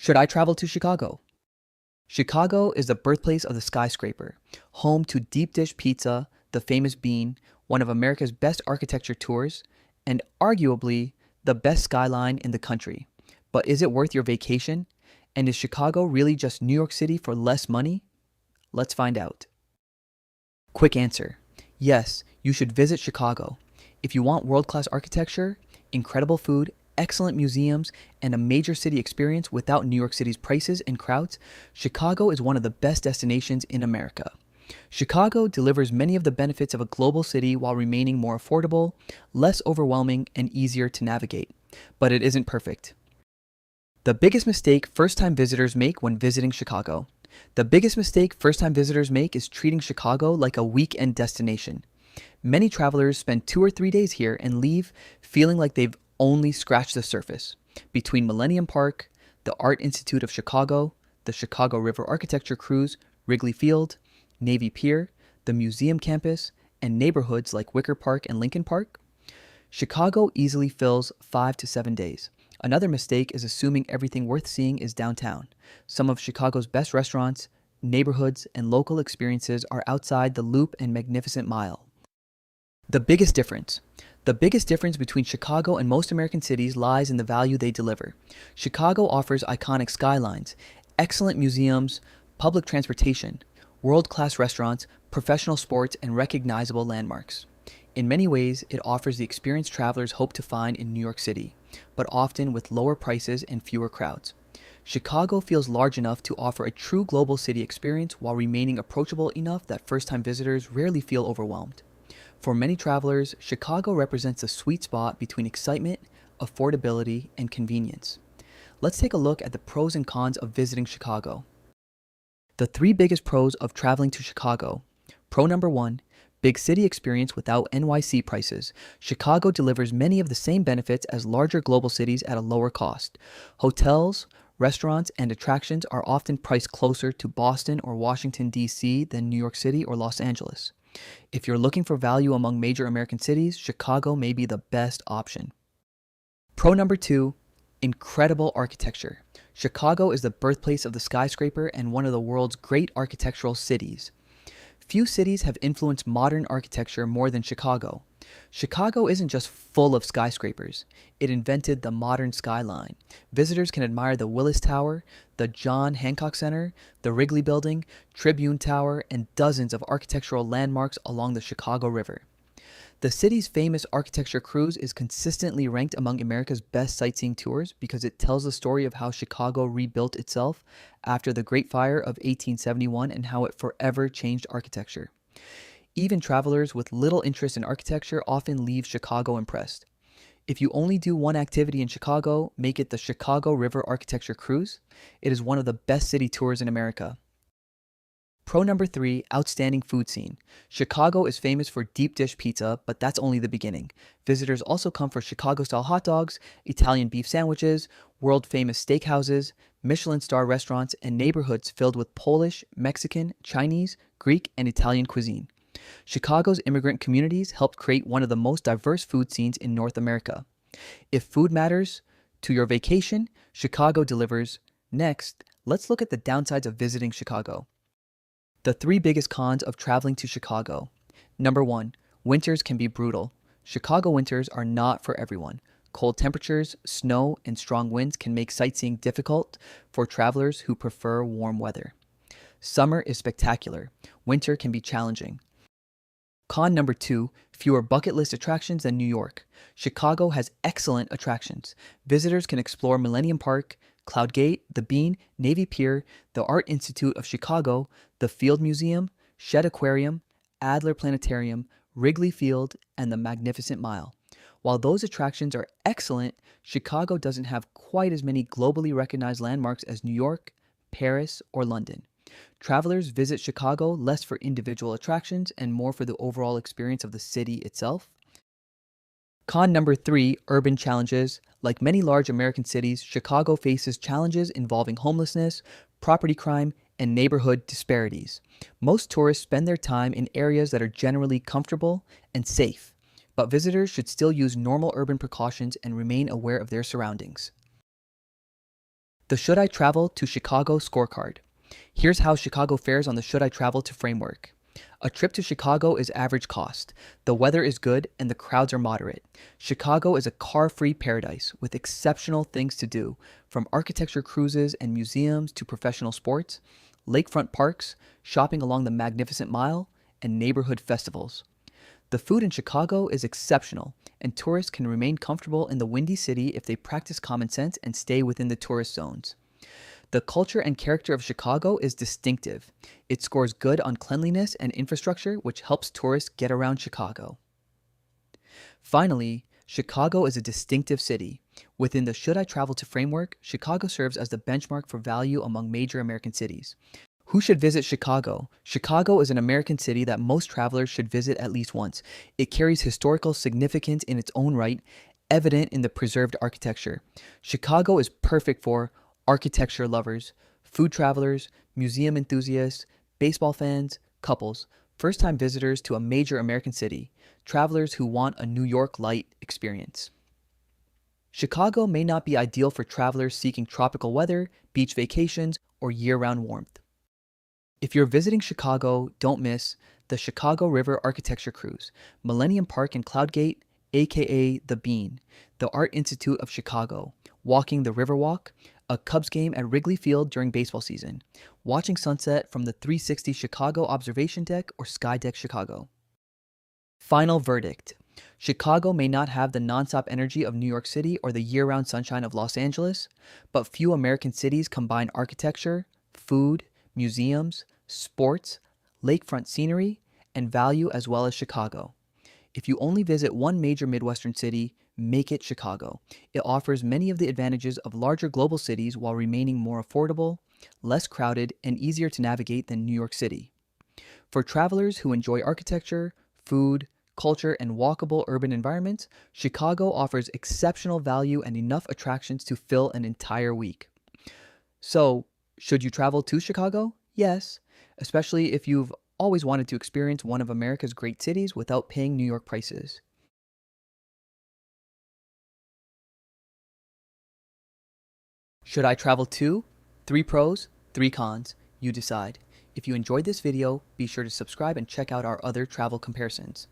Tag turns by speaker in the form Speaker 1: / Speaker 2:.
Speaker 1: Should I travel to Chicago? Chicago is the birthplace of the skyscraper, home to deep dish pizza, the famous bean, one of America's best architecture tours, and arguably the best skyline in the country. But is it worth your vacation? And is Chicago really just New York City for less money? Let's find out. Quick answer. Yes, you should visit Chicago. If you want world-class architecture, incredible food, excellent museums, and a major city experience without New York City's prices and crowds, Chicago is one of the best destinations in America. Chicago delivers many of the benefits of a global city while remaining more affordable, less overwhelming, and easier to navigate. But it isn't perfect. The biggest mistake first-time visitors make when visiting Chicago. The biggest mistake first-time visitors make is treating Chicago like a weekend destination. Many travelers spend 2 or 3 days here and leave feeling like they've only scratched the surface. Between Millennium Park, the Art Institute of Chicago, the Chicago River Architecture Cruise, Wrigley Field, Navy Pier, the museum campus, and neighborhoods like Wicker Park and Lincoln Park, Chicago easily fills 5 to 7 days. Another mistake is assuming everything worth seeing is downtown. Some of Chicago's best restaurants, neighborhoods, and local experiences are outside the Loop and Magnificent Mile. The biggest difference. The biggest difference between Chicago and most American cities lies in the value they deliver. Chicago offers iconic skylines, excellent museums, public transportation, world-class restaurants, professional sports, and recognizable landmarks. In many ways, it offers the experience travelers hope to find in New York City, but often with lower prices and fewer crowds. Chicago feels large enough to offer a true global city experience while remaining approachable enough that first-time visitors rarely feel overwhelmed. For many travelers, Chicago represents a sweet spot between excitement, affordability, and convenience. Let's take a look at the pros and cons of visiting Chicago. The 3 biggest pros of traveling to Chicago. Pro number 1, big city experience without NYC prices. Chicago delivers many of the same benefits as larger global cities at a lower cost. Hotels, restaurants, and attractions are often priced closer to Boston or Washington, D.C. than New York City or Los Angeles. If you're looking for value among major American cities, Chicago may be the best option. Pro number 2, incredible architecture. Chicago is the birthplace of the skyscraper and one of the world's great architectural cities. Few cities have influenced modern architecture more than Chicago. Chicago isn't just full of skyscrapers. It invented the modern skyline. Visitors can admire the Willis Tower, the John Hancock Center, the Wrigley Building, Tribune Tower, and dozens of architectural landmarks along the Chicago River. The city's famous architecture cruise is consistently ranked among America's best sightseeing tours because it tells the story of how Chicago rebuilt itself after the Great Fire of 1871 and how it forever changed architecture. Even travelers with little interest in architecture often leave Chicago impressed. If you only do one activity in Chicago, make it the Chicago River Architecture Cruise. It is one of the best city tours in America. Pro number 3, outstanding food scene. Chicago is famous for deep dish pizza, but that's only the beginning. Visitors also come for Chicago-style hot dogs, Italian beef sandwiches, world-famous steakhouses, Michelin-star restaurants, and neighborhoods filled with Polish, Mexican, Chinese, Greek, and Italian cuisine. Chicago's immigrant communities helped create one of the most diverse food scenes in North America. If food matters to your vacation, Chicago delivers. Next, let's look at the downsides of visiting Chicago. The 3 biggest cons of traveling to Chicago. Number 1, winters can be brutal. Chicago winters are not for everyone. Cold temperatures, snow, and strong winds can make sightseeing difficult for travelers who prefer warm weather. Summer is spectacular. Winter can be challenging. Con number 2, fewer bucket list attractions than New York. Chicago has excellent attractions. Visitors can explore Millennium Park, Cloud Gate, the Bean, Navy Pier, the Art Institute of Chicago, the Field Museum, Shedd Aquarium, Adler Planetarium, Wrigley Field, and the Magnificent Mile. While those attractions are excellent, Chicago doesn't have quite as many globally recognized landmarks as New York, Paris, or London. Travelers visit Chicago less for individual attractions and more for the overall experience of the city itself. Con number 3, urban challenges. Like many large American cities, Chicago faces challenges involving homelessness, property crime, and neighborhood disparities. Most tourists spend their time in areas that are generally comfortable and safe, but visitors should still use normal urban precautions and remain aware of their surroundings. The Should I Travel to Chicago scorecard. Here's how Chicago fares on the Should I Travel to framework. A trip to Chicago is average cost. The weather is good and the crowds are moderate. Chicago is a car-free paradise with exceptional things to do, from architecture cruises and museums to professional sports, lakefront parks, shopping along the Magnificent Mile, and neighborhood festivals. The food in Chicago is exceptional, and tourists can remain comfortable in the Windy City if they practice common sense and stay within the tourist zones. The culture and character of Chicago is distinctive. It scores good on cleanliness and infrastructure, which helps tourists get around Chicago. Finally, Chicago is a distinctive city. Within the Should I Travel to framework, Chicago serves as the benchmark for value among major American cities. Who should visit Chicago? Chicago is an American city that most travelers should visit at least once. It carries historical significance in its own right, evident in the preserved architecture. Chicago is perfect for architecture lovers, food travelers, museum enthusiasts, baseball fans, couples, first-time visitors to a major American city, travelers who want a New York light experience. Chicago may not be ideal for travelers seeking tropical weather, beach vacations, or year-round warmth. If you're visiting Chicago, don't miss the Chicago River Architecture Cruise, Millennium Park and Cloudgate, aka The Bean, the Art Institute of Chicago, walking the Riverwalk, a Cubs game at Wrigley Field during baseball season, watching sunset from the 360 Chicago Observation Deck or Sky Deck Chicago. Final verdict. Chicago may not have the nonstop energy of New York City or the year-round sunshine of Los Angeles, but few American cities combine architecture, food, museums, sports, lakefront scenery, and value as well as Chicago. If you only visit one major Midwestern city, make it Chicago. It offers many of the advantages of larger global cities while remaining more affordable, less crowded, and easier to navigate than New York City. For travelers who enjoy architecture, food, culture, and walkable urban environments, Chicago offers exceptional value and enough attractions to fill an entire week. So, should you travel to Chicago? Yes, especially if you've always wanted to experience one of America's great cities without paying New York prices. Should I travel to? 3 pros, 3 cons. You decide. If you enjoyed this video, be sure to subscribe and check out our other travel comparisons.